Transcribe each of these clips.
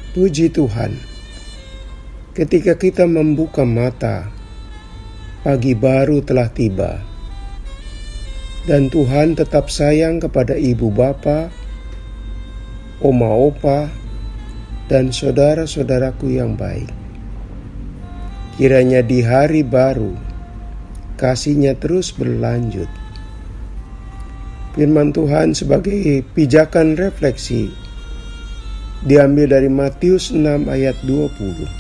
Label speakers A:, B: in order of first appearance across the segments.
A: Puji Tuhan, ketika kita membuka mata, pagi baru telah tiba, dan Tuhan tetap sayang kepada ibu bapa, oma opa, dan saudara-saudaraku yang baik. Kiranya di hari baru, kasih-Nya terus berlanjut. Firman Tuhan sebagai pijakan refleksi diambil dari Matius 6 ayat 20.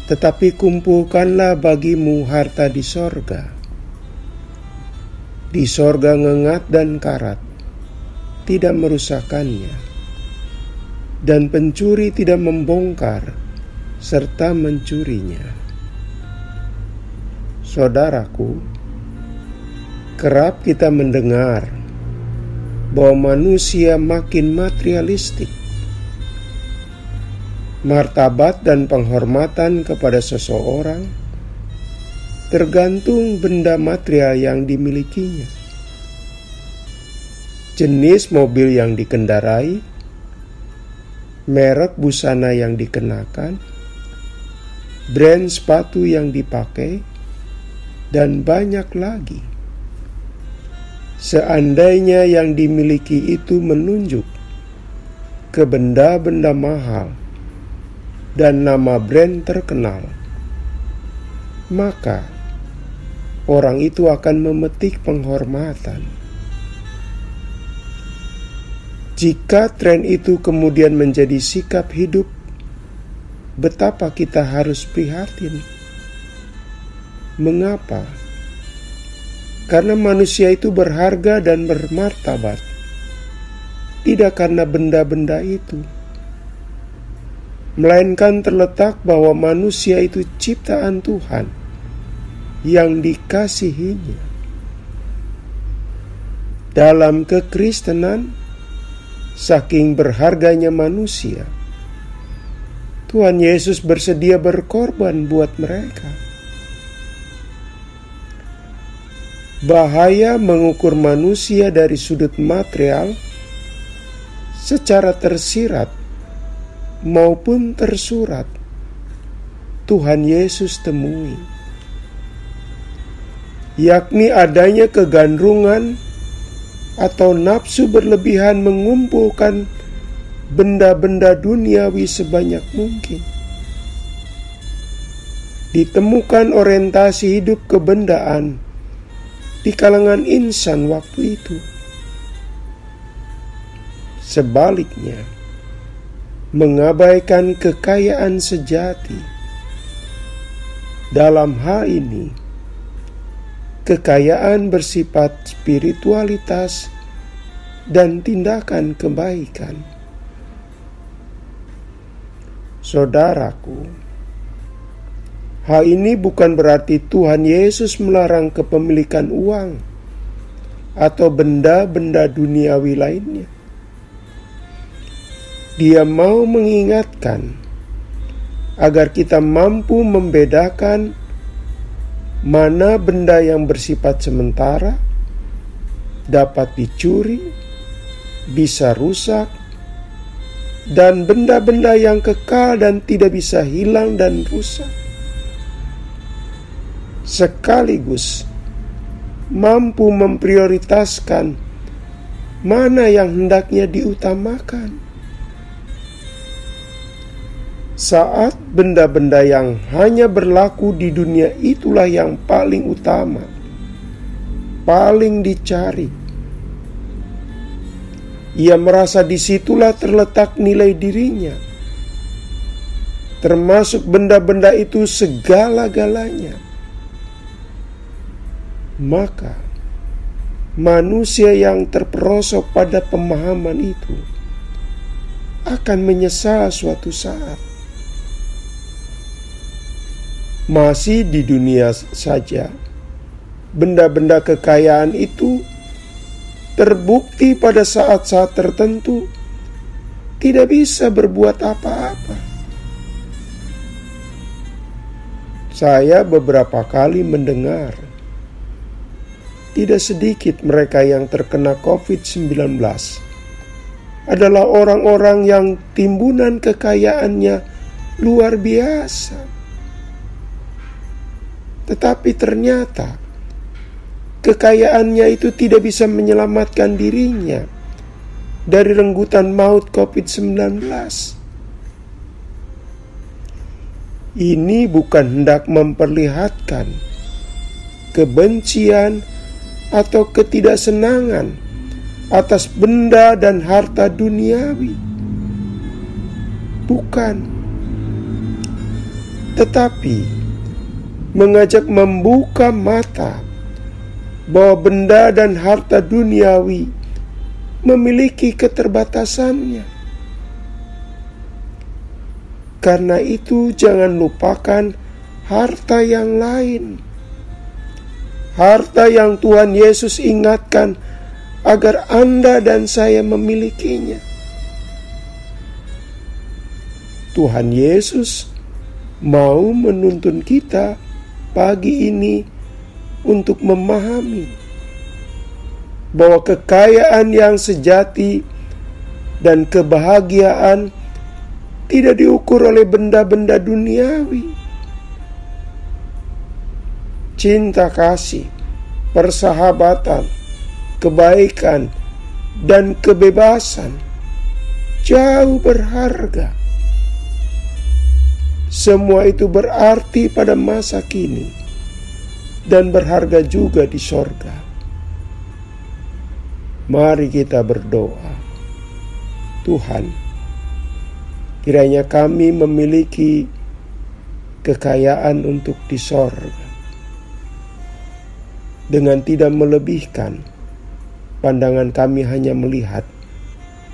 A: Tetapi kumpulkanlah bagimu harta di sorga. Di sorga ngengat dan karat tidak merusakkannya, dan pencuri tidak membongkar serta mencurinya. Saudaraku, kerap kita mendengar bahwa manusia makin materialistik. Martabat dan penghormatan kepada seseorang tergantung benda material yang dimilikinya, jenis mobil yang dikendarai, merek busana yang dikenakan, brand sepatu yang dipakai, dan banyak lagi. Seandainya yang dimiliki itu menunjuk ke benda-benda mahal dan nama brand terkenal, maka orang itu akan memetik penghormatan. Jika tren itu kemudian menjadi sikap hidup, betapa kita harus prihatin. Mengapa? Karena manusia itu berharga dan bermartabat, tidak karena benda-benda itu, melainkan terletak bahwa manusia itu ciptaan Tuhan yang dikasihinya. Dalam kekristenan, saking berharganya manusia, Tuhan Yesus bersedia berkorban buat mereka. Bahaya mengukur manusia dari sudut material secara tersirat maupun tersurat Tuhan Yesus temui, yakni adanya kegandrungan atau nafsu berlebihan mengumpulkan benda-benda duniawi sebanyak mungkin. Ditemukan orientasi hidup kebendaan di kalangan insan waktu itu. Sebaliknya, mengabaikan kekayaan sejati. Dalam hal ini, kekayaan bersifat spiritualitas dan tindakan kebaikan. Saudaraku, hal ini bukan berarti Tuhan Yesus melarang kepemilikan uang atau benda-benda duniawi lainnya. Dia mau mengingatkan agar kita mampu membedakan mana benda yang bersifat sementara, dapat dicuri, bisa rusak, dan benda-benda yang kekal dan tidak bisa hilang dan rusak. Sekaligus mampu memprioritaskan mana yang hendaknya diutamakan. Saat benda-benda yang hanya berlaku di dunia itulah yang paling utama, paling dicari, ia merasa disitulah terletak nilai dirinya, termasuk benda-benda itu segala-galanya. Maka manusia yang terperosok pada pemahaman itu akan menyesal suatu saat. Masih di dunia saja, benda-benda kekayaan itu terbukti pada saat-saat tertentu tidak bisa berbuat apa-apa. Saya beberapa kali mendengar tidak sedikit mereka yang terkena COVID-19 adalah orang-orang yang timbunan kekayaannya luar biasa. Tetapi ternyata kekayaannya itu tidak bisa menyelamatkan dirinya dari renggutan maut COVID-19. Ini bukan hendak memperlihatkan kebencian atau ketidaksenangan atas benda dan harta duniawi. Bukan. Tetapi mengajak membuka mata bahwa benda dan harta duniawi memiliki keterbatasannya. Karena itu jangan lupakan harta yang lain. Harta yang Tuhan Yesus ingatkan agar Anda dan saya memilikinya. Tuhan Yesus mau menuntun kita pagi ini untuk memahami bahwa kekayaan yang sejati dan kebahagiaan tidak diukur oleh benda-benda duniawi. Cinta kasih, persahabatan, kebaikan, dan kebebasan jauh berharga. Semua itu berarti pada masa kini dan berharga juga di sorga. Mari kita berdoa. Tuhan, kiranya kami memiliki kekayaan untuk di sorga dengan tidak melebihkan. Pandangan kami hanya melihat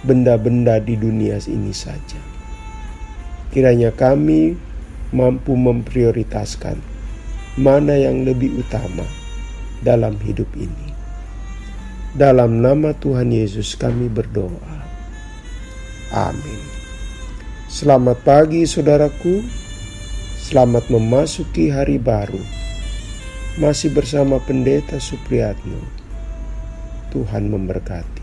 A: benda-benda di dunia ini saja. Kiranya kami mampu memprioritaskan mana yang lebih utama dalam hidup ini. Dalam nama Tuhan Yesus kami berdoa. Amin. Selamat pagi saudaraku. Selamat memasuki hari baru. Masih bersama Pendeta Supriyatno. Tuhan memberkati.